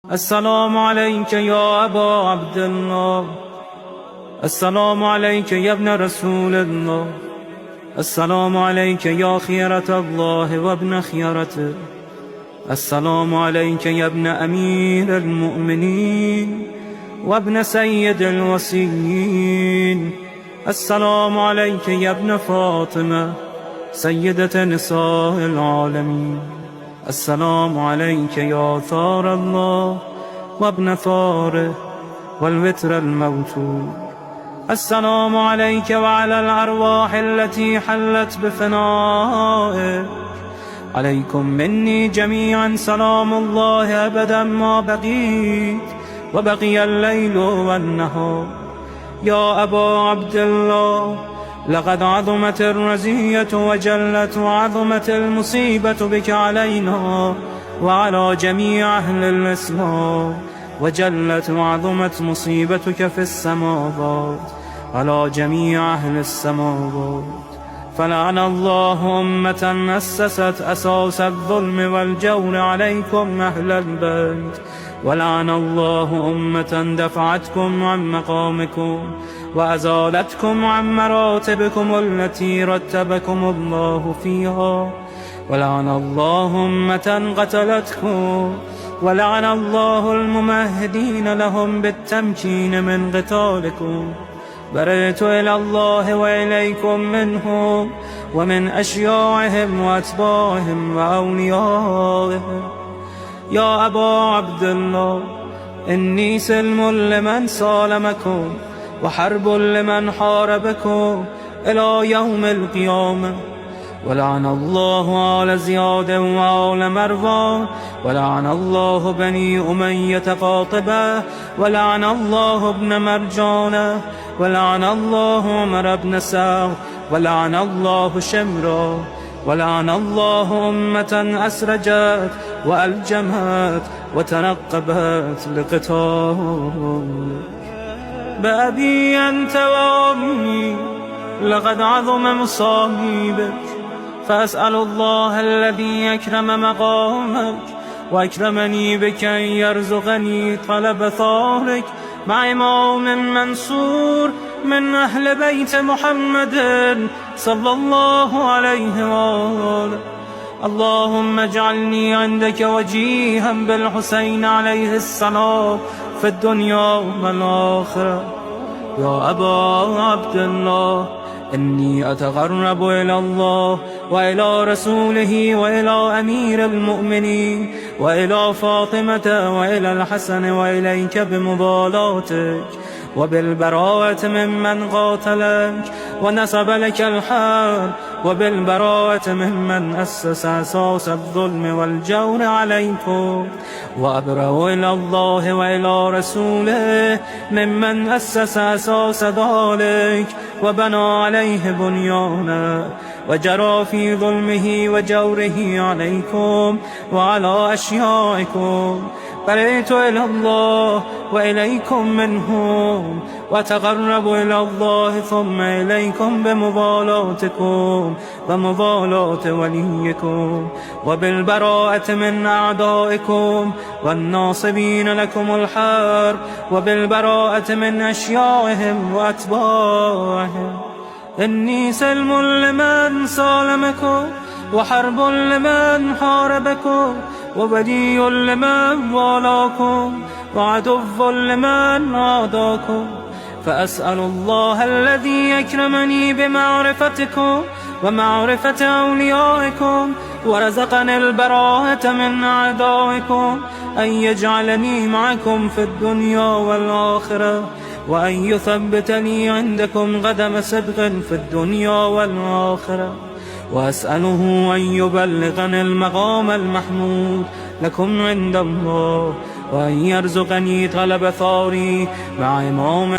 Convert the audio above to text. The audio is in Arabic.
السلام عليك يا أبا عبد الله. السلام عليك يا ابن رسول الله. السلام عليك يا خيرة الله وابن خيرته. السلام عليك يا ابن أمير المؤمنين وابن سيد الوصيين. السلام عليك يا ابن فاطمة سيدة نساء العالمين. السلام عليك يا ثار الله وابن ثاره والوتر الموتور. السلام عليك وعلى الأرواح التي حلت بفنائك. عليكم مني جميعا سلام الله أبدا ما بقيت وبقي الليل والنهار. يا أبا عبد الله، لقد عظمت الرزية وجلت وعظمت المصيبة بك علينا وعلى جميع أهل الإسلام، وجلت وعظمت مصيبتك في السماوات على جميع أهل السماوات. فلعن الله أمة أسست أساس الظلم والجور عليكم أهل البيت، ولعن الله أمة دفعتكم عن مقامكم وأزالتكم عن مراتبكم التي رتبكم الله فيها، ولعن الله أمة قتلتكم، ولعن الله الممهدين لهم بالتمكين من قتالكم. برئت إلى الله وإليكم منهم ومن أشياعهم وأتباعهم وأوليائهم. يا أبا عبد الله، إني سلم لمن سالمكم وحرب لمن حاربكم إلى يوم القيامة. ولعن الله آل زياد وآل مروان، ولعن الله بني أمية قاطبة، ولعن الله ابن مرجانة، ولعن الله عمر بن سعد، ولعن الله شمرا، ولعن الله أمة أسرجت وألجمت وتنقبت لقتال. بأبي أنت وأمي لقد عظم مصائبك، فأسأل الله الذي أكرم مقامك وأكرمني بك أن يرزقني طلب ثارك مع إمام منصور من أهل بيت محمد صلى الله عليه وآله. اللهم اجعلني عندك وجيها بالحسين عليه السلام في الدنيا والآخرة. يا أبا عبد الله، إني أتقرب إلى الله وإلى رسوله وإلى أمير المؤمنين وإلى فاطمة وإلى الحسن وإليك بمبالاتك وبالبراءة ممن قاتلك ونسب لك الحرب، وبالبراءة ممن أسس أساس الظلم والجور عليكم. وأبرأ إلى الله وإلى رسوله ممن أسس أساس ذلك وبنى عليه بنيانا وجرى في ظلمه وجوره عليكم وعلى أشيائكم. برئت إلى الله وإليكم منهم، وتقرب إلى الله ثم إليكم بمبالاتكم ومبالاة وليكم، وبالبراءة من أعدائكم والناصبين لكم الحرب، وبالبراءة من أشيائهم وأتباعهم. إني سلم لمن سالمكم وحرب لمن حاربكم وولي لمن والاكم وعدو لمن عاداكم. فأسأل الله الذي أكرمني بمعرفتكم ومعرفة أوليائكم ورزقني البراءة من أعدائكم أن يجعلني معكم في الدنيا والآخرة، وأن يثبت لي عندكم قدم صدق في الدنيا والآخرة. وأسأله أن يبلغني المقام المحمود لكم عند الله، وأن يرزقني طلب ثاري مع إمام